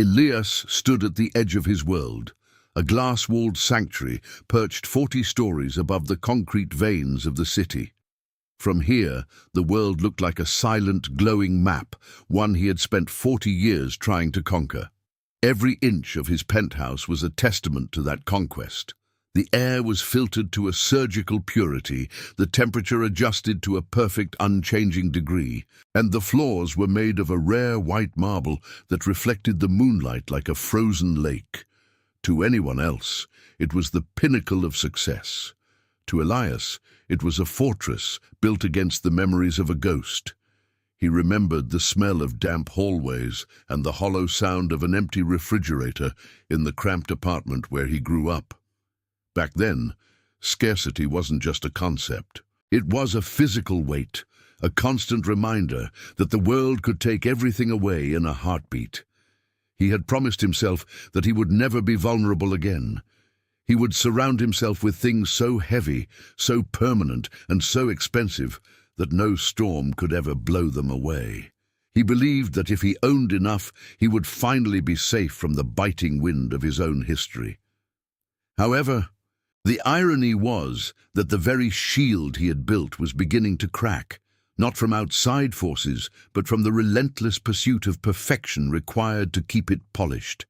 Elias stood at the edge of his world, a glass-walled sanctuary perched 40 stories above the concrete veins of the city. From here, the world looked like a silent, glowing map, one he had spent 40 years trying to conquer. Every inch of his penthouse was a testament to that conquest. The air was filtered to a surgical purity, the temperature adjusted to a perfect, unchanging degree, and the floors were made of a rare white marble that reflected the moonlight like a frozen lake. To anyone else, it was the pinnacle of success. To Elias, it was a fortress built against the memories of a ghost. He remembered the smell of damp hallways and the hollow sound of an empty refrigerator in the cramped apartment where he grew up. Back then, scarcity wasn't just a concept. It was a physical weight, a constant reminder that the world could take everything away in a heartbeat. He had promised himself that he would never be vulnerable again. He would surround himself with things so heavy, so permanent, and so expensive that no storm could ever blow them away. He believed that if he owned enough, he would finally be safe from the biting wind of his own history. However, the irony was that the very shield he had built was beginning to crack, not from outside forces, but from the relentless pursuit of perfection required to keep it polished.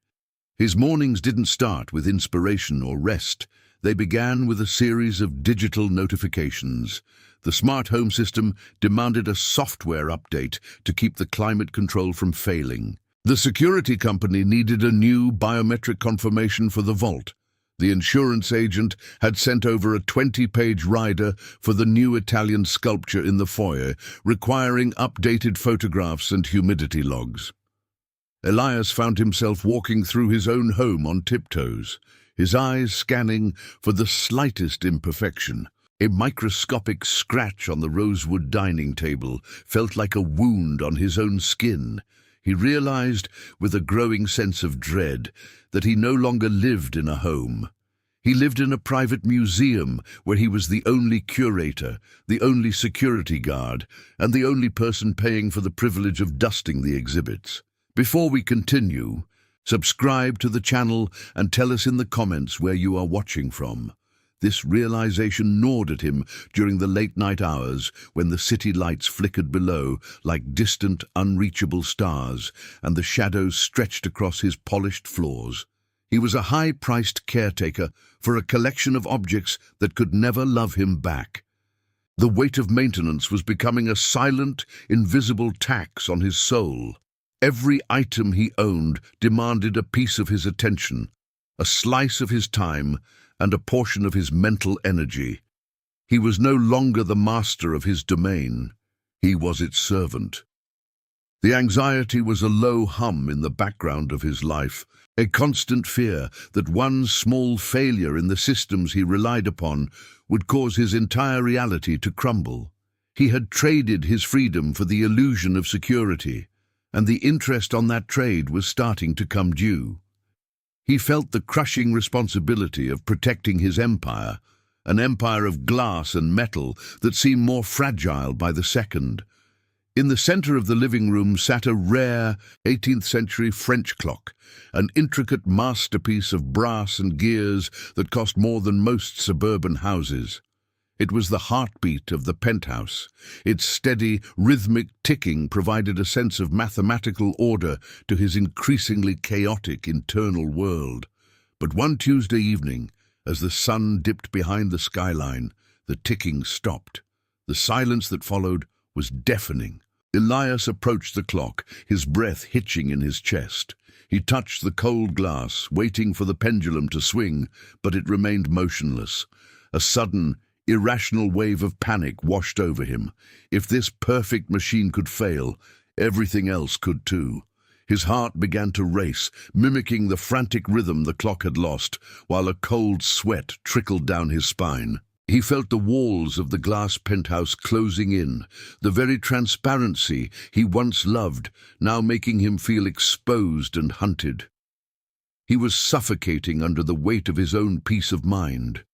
His mornings didn't start with inspiration or rest. They began with a series of digital notifications. The smart home system demanded a software update to keep the climate control from failing. The security company needed a new biometric confirmation for the vault. The insurance agent had sent over a 20-page rider for the new Italian sculpture in the foyer, requiring updated photographs and humidity logs. Elias found himself walking through his own home on tiptoes, his eyes scanning for the slightest imperfection. A microscopic scratch on the rosewood dining table felt like a wound on his own skin. He realized, with a growing sense of dread, that he no longer lived in a home. He lived in a private museum where he was the only curator, the only security guard, and the only person paying for the privilege of dusting the exhibits. Before we continue, subscribe to the channel and tell us in the comments where you are watching from. This realization gnawed at him during the late-night hours when the city lights flickered below like distant, unreachable stars, and the shadows stretched across his polished floors. He was a high-priced caretaker for a collection of objects that could never love him back. The weight of maintenance was becoming a silent, invisible tax on his soul. Every item he owned demanded a piece of his attention, a slice of his time, and a portion of his mental energy. He was no longer the master of his domain. He was its servant. The anxiety was a low hum in the background of his life, a constant fear that one small failure in the systems he relied upon would cause his entire reality to crumble. He had traded his freedom for the illusion of security, and the interest on that trade was starting to come due. He felt the crushing responsibility of protecting his empire, an empire of glass and metal that seemed more fragile by the second. In the center of the living room sat a rare 18th-century French clock, an intricate masterpiece of brass and gears that cost more than most suburban houses. It was the heartbeat of the penthouse. Its steady, rhythmic ticking provided a sense of mathematical order to his increasingly chaotic internal world. But one Tuesday evening, as the sun dipped behind the skyline, the ticking stopped. The silence that followed was deafening. Elias approached the clock, his breath hitching in his chest. He touched the cold glass, waiting for the pendulum to swing, but it remained motionless. A sudden, irrational wave of panic washed over him. If this perfect machine could fail, everything else could too. His heart began to race, mimicking the frantic rhythm the clock had lost, while a cold sweat trickled down his spine. He felt the walls of the glass penthouse closing in, the very transparency he once loved, now making him feel exposed and hunted. He was suffocating under the weight of his own peace of mind.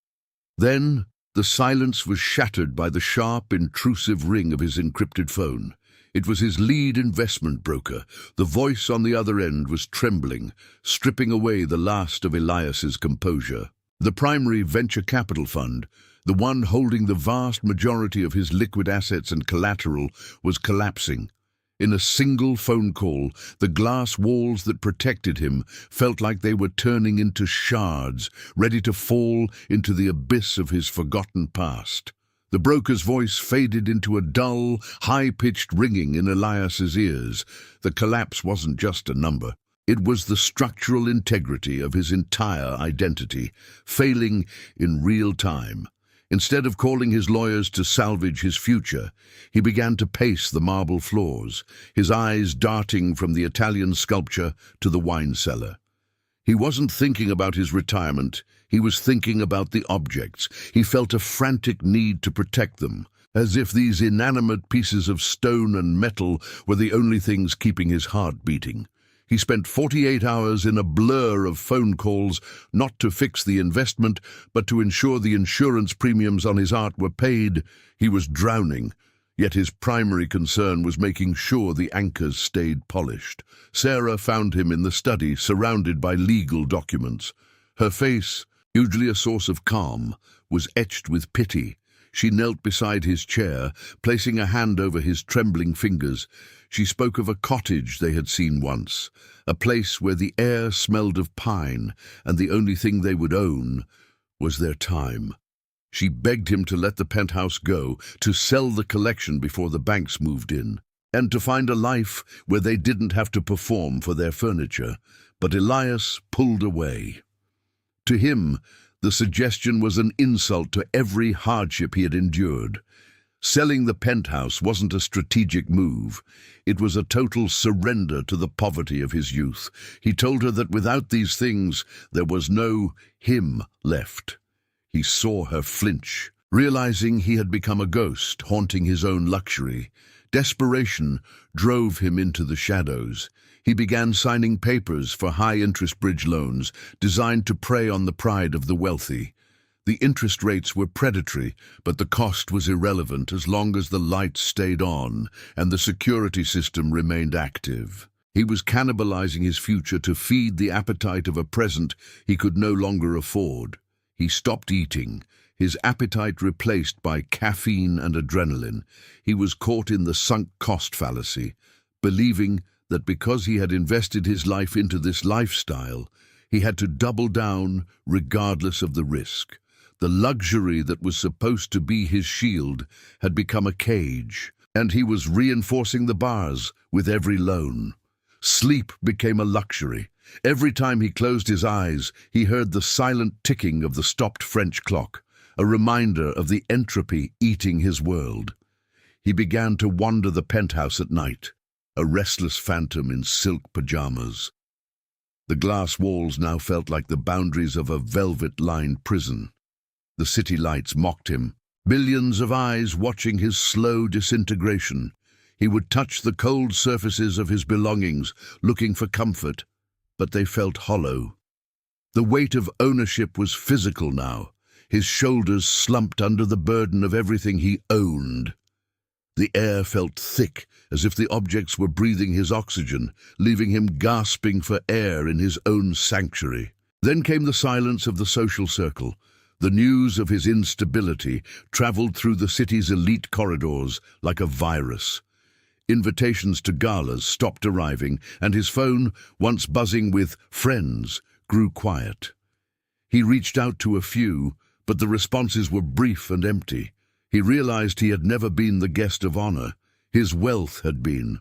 Then, the silence was shattered by the sharp, intrusive ring of his encrypted phone. It was his lead investment broker. The voice on the other end was trembling, stripping away the last of Elias's composure. The primary venture capital fund, the one holding the vast majority of his liquid assets and collateral, was collapsing. In a single phone call, the glass walls that protected him felt like they were turning into shards, ready to fall into the abyss of his forgotten past. The broker's voice faded into a dull, high-pitched ringing in Elias's ears. The collapse wasn't just a number. It was the structural integrity of his entire identity, failing in real time. Instead of calling his lawyers to salvage his future, he began to pace the marble floors, his eyes darting from the Italian sculpture to the wine cellar. He wasn't thinking about his retirement. He was thinking about the objects. He felt a frantic need to protect them, as if these inanimate pieces of stone and metal were the only things keeping his heart beating. He spent 48 hours in a blur of phone calls, not to fix the investment, but to ensure the insurance premiums on his art were paid. He was drowning, yet his primary concern was making sure the anchors stayed polished. Sarah found him in the study, surrounded by legal documents. Her face, usually a source of calm, was etched with pity. She knelt beside his chair, placing a hand over his trembling fingers. She spoke of a cottage they had seen once, a place where the air smelled of pine, and the only thing they would own was their time. She begged him to let the penthouse go, to sell the collection before the banks moved in, and to find a life where they didn't have to perform for their furniture. But Elias pulled away. To him, the suggestion was an insult to every hardship he had endured. Selling the penthouse wasn't a strategic move. It was a total surrender to the poverty of his youth. He told her that without these things, there was no him left. He saw her flinch, realizing he had become a ghost, haunting his own luxury. Desperation drove him into the shadows. He began signing papers for high-interest bridge loans designed to prey on the pride of the wealthy. The interest rates were predatory, but the cost was irrelevant as long as the lights stayed on and the security system remained active. He was cannibalizing his future to feed the appetite of a present he could no longer afford. He stopped eating, his appetite replaced by caffeine and adrenaline. He was caught in the sunk cost fallacy, believing that because he had invested his life into this lifestyle, he had to double down regardless of the risk. The luxury that was supposed to be his shield had become a cage, and he was reinforcing the bars with every loan. Sleep became a luxury. Every time he closed his eyes, he heard the silent ticking of the stopped French clock, a reminder of the entropy eating his world. He began to wander the penthouse at night, a restless phantom in silk pajamas. The glass walls now felt like the boundaries of a velvet-lined prison. The city lights mocked him, billions of eyes watching his slow disintegration. He would touch the cold surfaces of his belongings, looking for comfort, but they felt hollow. The weight of ownership was physical now. His shoulders slumped under the burden of everything he owned. The air felt thick, as if the objects were breathing his oxygen, leaving him gasping for air in his own sanctuary. Then came the silence of the social circle. The news of his instability traveled through the city's elite corridors like a virus. Invitations to galas stopped arriving, and his phone, once buzzing with friends, grew quiet. He reached out to a few, but the responses were brief and empty. He realized he had never been the guest of honor. His wealth had been.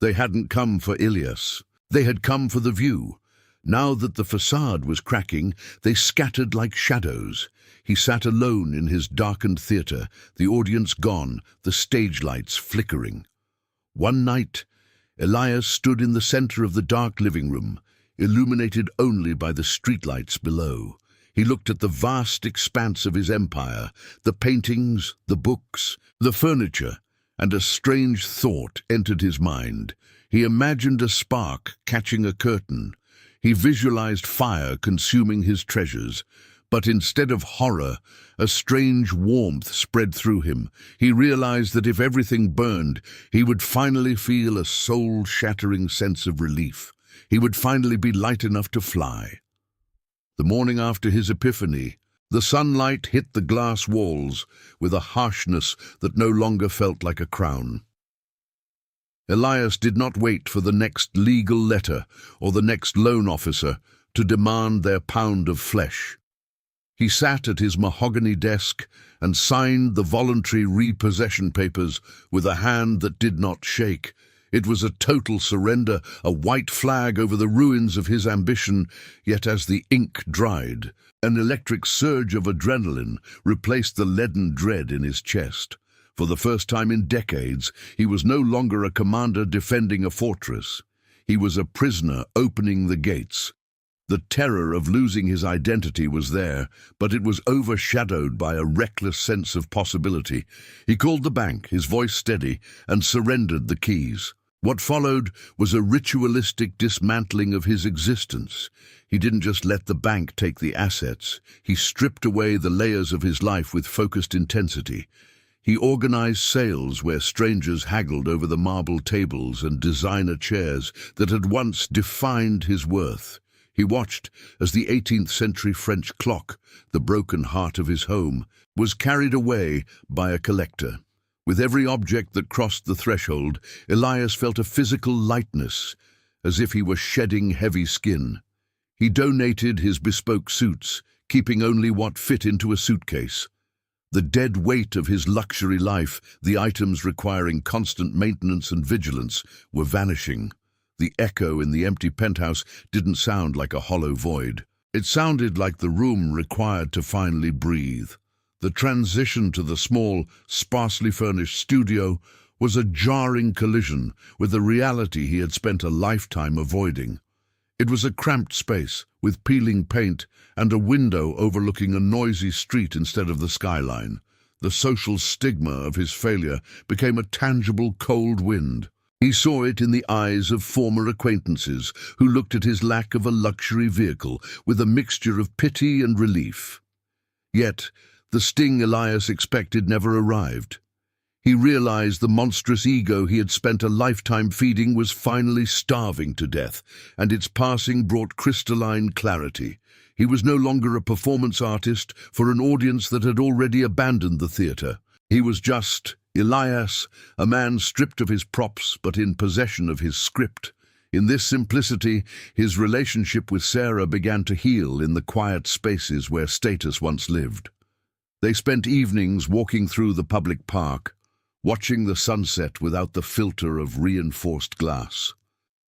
They hadn't come for Elias. They had come for the view. Now that the facade was cracking, they scattered like shadows. He sat alone in his darkened theater, the audience gone, the stage lights flickering. One night, Elias stood in the center of the dark living room, illuminated only by the streetlights below. He looked at the vast expanse of his empire, the paintings, the books, the furniture, and a strange thought entered his mind. He imagined a spark catching a curtain. He visualized fire consuming his treasures, But instead of horror, a strange warmth spread through him. He realized that if everything burned, he would finally feel a soul-shattering sense of relief. He would finally be light enough to fly. The morning after his epiphany, the sunlight hit the glass walls with a harshness that no longer felt like a crown. Elias did not wait for the next legal letter or the next loan officer to demand their pound of flesh. He sat at his mahogany desk and signed the voluntary repossession papers with a hand that did not shake. It was a total surrender, a white flag over the ruins of his ambition, yet as the ink dried, an electric surge of adrenaline replaced the leaden dread in his chest. For the first time in decades, he was no longer a commander defending a fortress. He was a prisoner opening the gates. The terror of losing his identity was there, but it was overshadowed by a reckless sense of possibility. He called the bank, his voice steady, and surrendered the keys. What followed was a ritualistic dismantling of his existence. He didn't just let the bank take the assets. He stripped away the layers of his life with focused intensity. He organized sales where strangers haggled over the marble tables and designer chairs that had once defined his worth. He watched as the 18th century French clock, the broken heart of his home, was carried away by a collector. With every object that crossed the threshold, Elias felt a physical lightness, as if he were shedding heavy skin. He donated his bespoke suits, keeping only what fit into a suitcase. The dead weight of his luxury life, the items requiring constant maintenance and vigilance, were vanishing. The echo in the empty penthouse didn't sound like a hollow void. It sounded like the room required to finally breathe. The transition to the small, sparsely furnished studio was a jarring collision with the reality he had spent a lifetime avoiding. It was a cramped space, with peeling paint and a window overlooking a noisy street instead of the skyline. The social stigma of his failure became a tangible cold wind. He saw it in the eyes of former acquaintances who looked at his lack of a luxury vehicle with a mixture of pity and relief. Yet, the sting Elias expected never arrived. He realized the monstrous ego he had spent a lifetime feeding was finally starving to death, and its passing brought crystalline clarity. He was no longer a performance artist for an audience that had already abandoned the theater. He was just Elias, a man stripped of his props but in possession of his script. In this simplicity, his relationship with Sarah began to heal in the quiet spaces where status once lived. They spent evenings walking through the public park, watching the sunset without the filter of reinforced glass.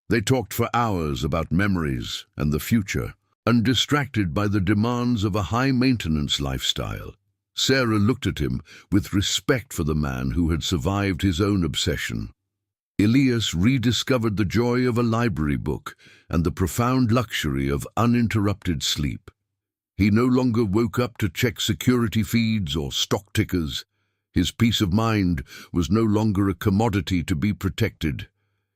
They talked for hours about memories and the future, undistracted by the demands of a high-maintenance lifestyle. Sarah looked at him with respect for the man who had survived his own obsession. Elias rediscovered the joy of a library book and the profound luxury of uninterrupted sleep. He no longer woke up to check security feeds or stock tickers. His peace of mind was no longer a commodity to be protected.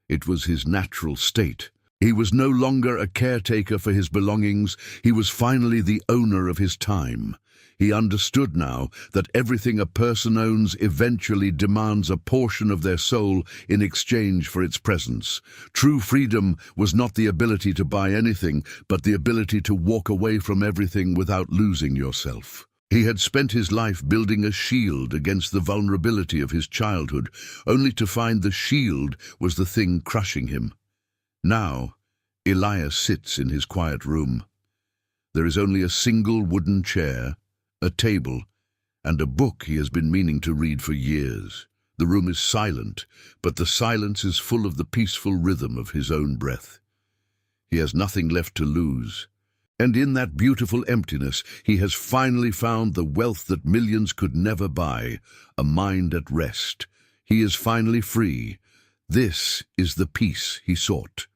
It was his natural state. He was no longer a caretaker for his belongings. He was finally the owner of his time. He understood now that everything a person owns eventually demands a portion of their soul in exchange for its presence. True freedom was not the ability to buy anything, but the ability to walk away from everything without losing yourself. He had spent his life building a shield against the vulnerability of his childhood, only to find the shield was the thing crushing him. Now, Elias sits in his quiet room. There is only a single wooden chair, a table, and a book he has been meaning to read for years. The room is silent, but the silence is full of the peaceful rhythm of his own breath. He has nothing left to lose. And in that beautiful emptiness, he has finally found the wealth that millions could never buy, a mind at rest. He is finally free. This is the peace he sought.